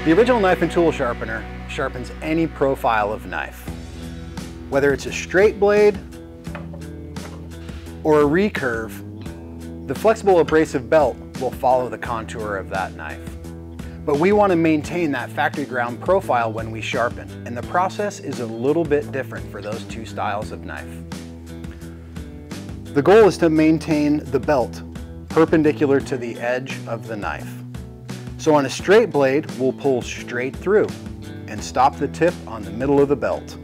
The original knife and tool sharpener sharpens any profile of knife. Whether it's a straight blade or a recurve, the flexible abrasive belt will follow the contour of that knife. But we want to maintain that factory ground profile when we sharpen, and the process is a little bit different for those two styles of knife. The goal is to maintain the belt perpendicular to the edge of the knife. So on a straight blade, we'll pull straight through and stop the tip on the middle of the belt.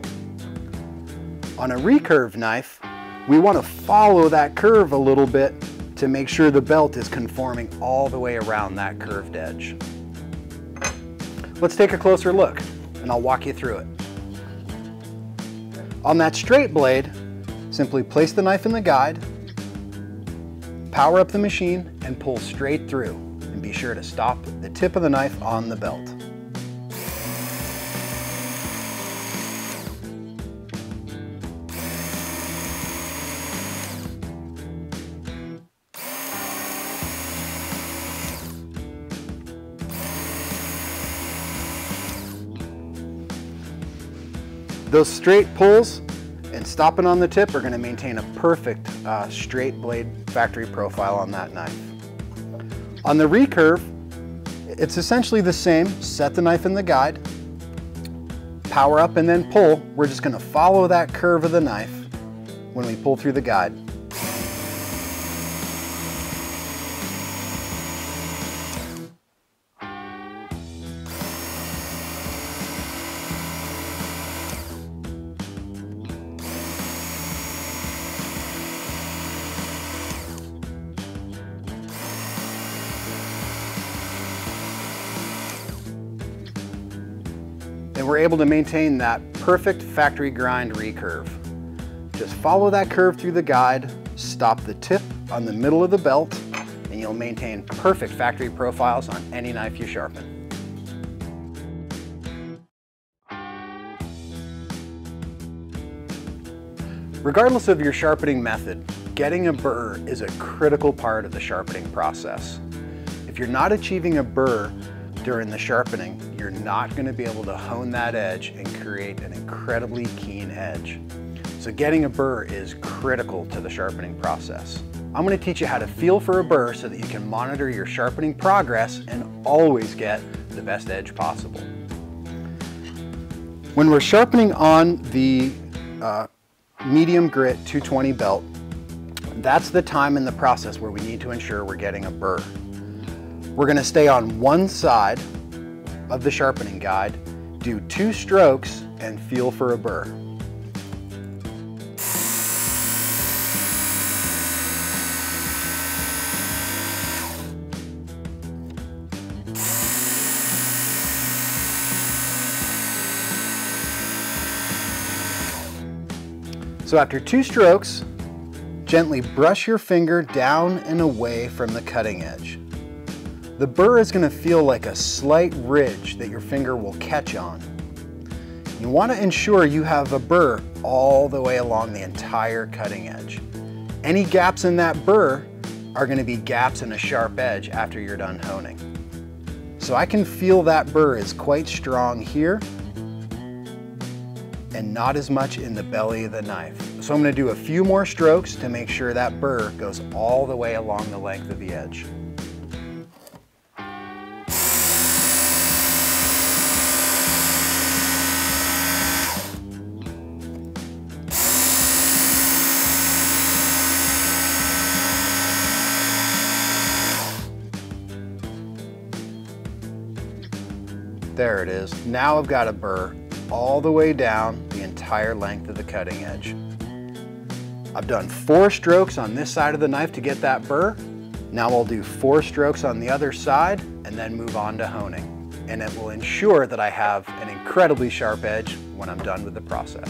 On a recurve knife, we want to follow that curve a little bit to make sure the belt is conforming all the way around that curved edge. Let's take a closer look and I'll walk you through it. On that straight blade, simply place the knife in the guide, power up the machine and pull straight through, and be sure to stop the tip of the knife on the belt. Those straight pulls and stopping on the tip are going to maintain a perfect straight blade factory profile on that knife. On the recurve, it's essentially the same. Set the knife in the guide, power up and then pull. We're just going to follow that curve of the knife when we pull through the guide. And we're able to maintain that perfect factory grind recurve. Just follow that curve through the guide, stop the tip on the middle of the belt, and you'll maintain perfect factory profiles on any knife you sharpen. Regardless of your sharpening method, getting a burr is a critical part of the sharpening process. If you're not achieving a burr during the sharpening, you're not going to be able to hone that edge and create an incredibly keen edge. So getting a burr is critical to the sharpening process. I'm going to teach you how to feel for a burr so that you can monitor your sharpening progress and always get the best edge possible. When we're sharpening on the medium grit 220 belt, that's the time in the process where we need to ensure we're getting a burr. We're going to stay on one side of the sharpening guide, do 2 strokes, and feel for a burr. So after 2 strokes, gently brush your finger down and away from the cutting edge. The burr is going to feel like a slight ridge that your finger will catch on. You want to ensure you have a burr all the way along the entire cutting edge. Any gaps in that burr are going to be gaps in a sharp edge after you're done honing. So I can feel that burr is quite strong here and not as much in the belly of the knife. So I'm going to do a few more strokes to make sure that burr goes all the way along the length of the edge. There it is. Now I've got a burr all the way down the entire length of the cutting edge. I've done 4 strokes on this side of the knife to get that burr. Now I'll do 4 strokes on the other side and then move on to honing. And it will ensure that I have an incredibly sharp edge when I'm done with the process.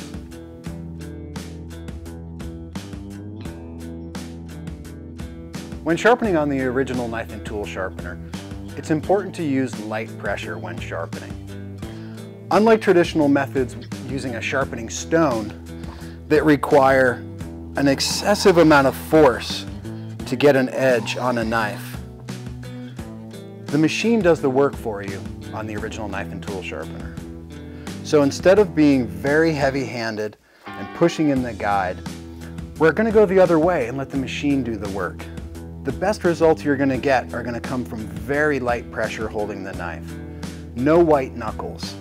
When sharpening on the original knife and tool sharpener, it's important to use light pressure when sharpening. Unlike traditional methods using a sharpening stone that require an excessive amount of force to get an edge on a knife, the machine does the work for you on the original knife and tool sharpener. So instead of being very heavy-handed and pushing in the guide, we're going to go the other way and let the machine do the work. The best results you're going to get are going to come from very light pressure holding the knife. No white knuckles.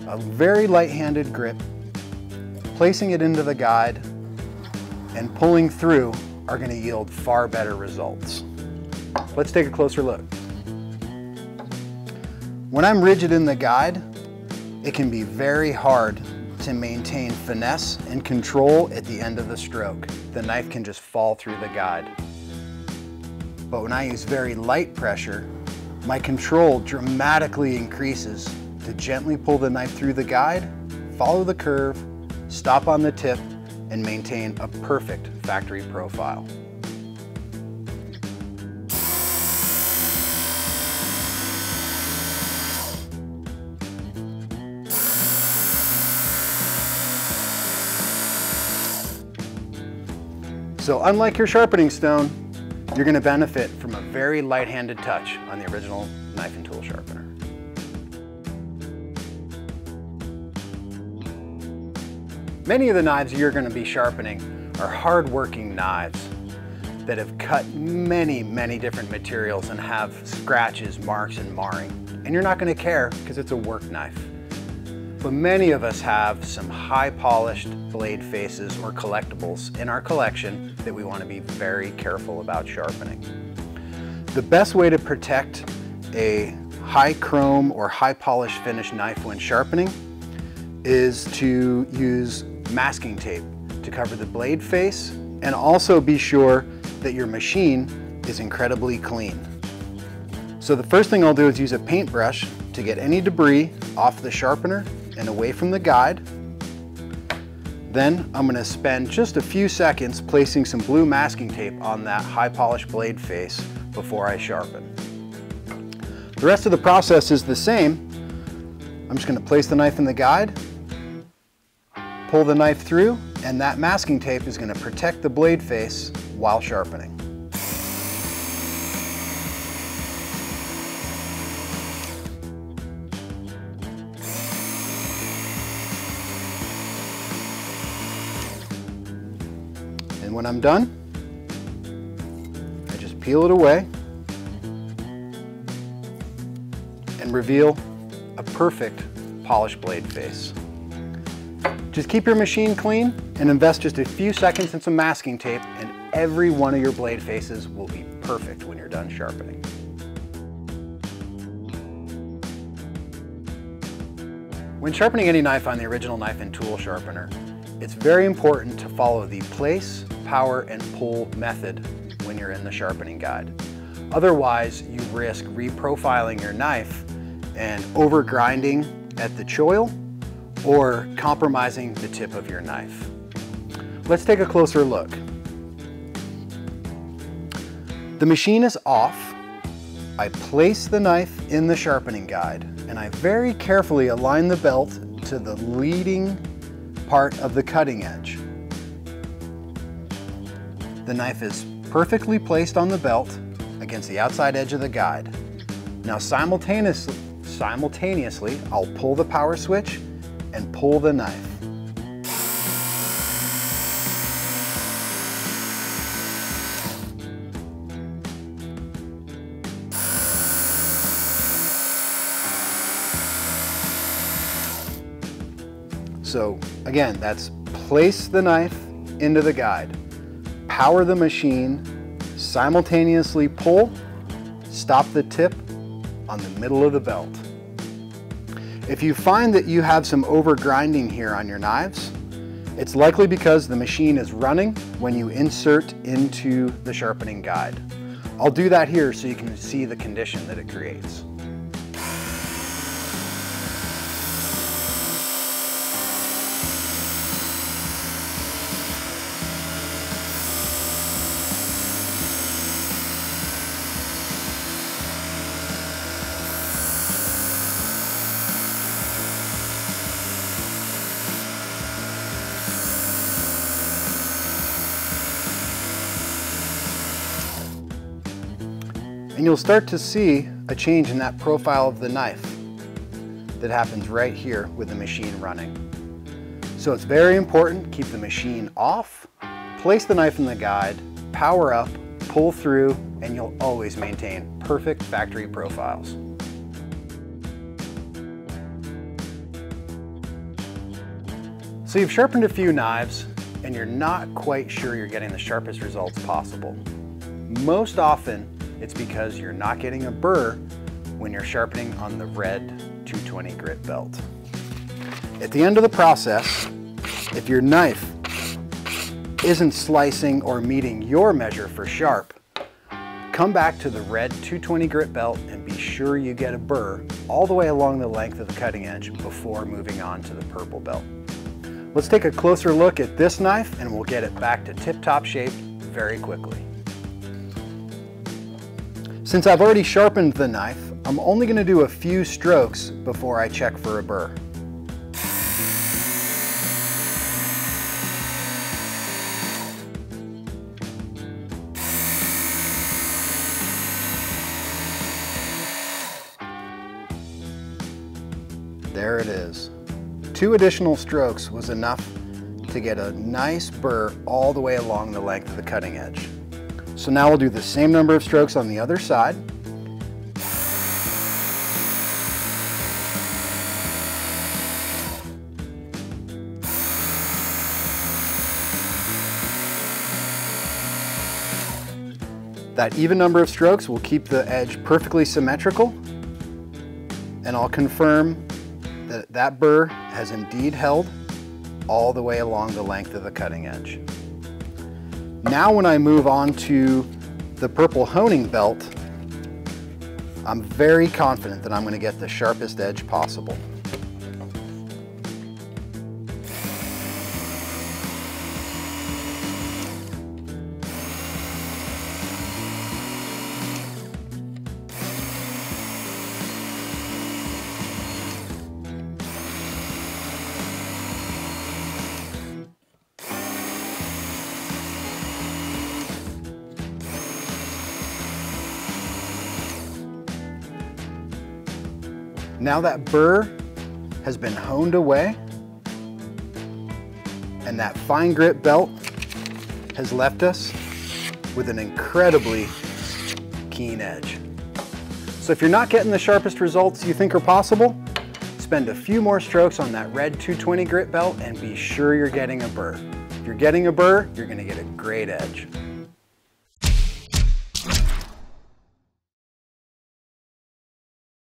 A very light-handed grip, placing it into the guide, and pulling through are going to yield far better results. Let's take a closer look. When I'm rigid in the guide, it can be very hard to maintain finesse and control at the end of the stroke. The knife can just fall through the guide. But when I use very light pressure, my control dramatically increases to gently pull the knife through the guide, follow the curve, stop on the tip, and maintain a perfect factory profile. So unlike your sharpening stone, you're going to benefit from a very light-handed touch on the original knife and tool sharpener. Many of the knives you're going to be sharpening are hard-working knives that have cut many different materials and have scratches, marks, and marring. And you're not going to care because it's a work knife. But many of us have some high-polished blade faces or collectibles in our collection that we want to be very careful about sharpening. The best way to protect a high chrome or high polished finish knife when sharpening is to use masking tape to cover the blade face, and also be sure that your machine is incredibly clean. So the first thing I'll do is use a paintbrush to get any debris off the sharpener and away from the guide. Then I'm going to spend just a few seconds placing some blue masking tape on that high polished blade face before I sharpen. The rest of the process is the same. I'm just going to place the knife in the guide, pull the knife through, and that masking tape is going to protect the blade face while sharpening. And when I'm done, I just peel it away and reveal a perfect polished blade face. Just keep your machine clean and invest just a few seconds in some masking tape, and every one of your blade faces will be perfect when you're done sharpening. When sharpening any knife on the original knife and tool sharpener, it's very important to follow the place, power, and pull method when you're in the sharpening guide. Otherwise, you risk reprofiling your knife and over grinding at the choil or compromising the tip of your knife. Let's take a closer look. The machine is off. I place the knife in the sharpening guide, and I very carefully align the belt to the leading part of the cutting edge. The knife is perfectly placed on the belt against the outside edge of the guide. Now simultaneously, I'll pull the power switch and pull the knife. So again, that's place the knife into the guide, power the machine, simultaneously pull, stop the tip on the middle of the belt. If you find that you have some over grinding here on your knives, it's likely because the machine is running when you insert into the sharpening guide. I'll do that here so you can see the condition that it creates. And you'll start to see a change in that profile of the knife. that happens right here with the machine running. So it's very important, keep the machine off, place the knife in the guide, power up, pull through, and you'll always maintain perfect factory profiles. So you've sharpened a few knives and you're not quite sure you're getting the sharpest results possible. Most often it's because you're not getting a burr when you're sharpening on the red 220 grit belt. At the end of the process, if your knife isn't slicing or meeting your measure for sharp, come back to the red 220 grit belt and be sure you get a burr all the way along the length of the cutting edge before moving on to the purple belt. Let's take a closer look at this knife and we'll get it back to tip-top shape very quickly. Since I've already sharpened the knife, I'm only going to do a few strokes before I check for a burr. There it is. 2 additional strokes was enough to get a nice burr all the way along the length of the cutting edge. So now we'll do the same number of strokes on the other side. That even number of strokes will keep the edge perfectly symmetrical, and I'll confirm that that burr has indeed held all the way along the length of the cutting edge. Now when I move on to the purple honing belt, I'm very confident that I'm going to get the sharpest edge possible. Now that burr has been honed away and that fine grit belt has left us with an incredibly keen edge. So if you're not getting the sharpest results you think are possible, spend a few more strokes on that red 220 grit belt and be sure you're getting a burr. If you're getting a burr, you're going to get a great edge.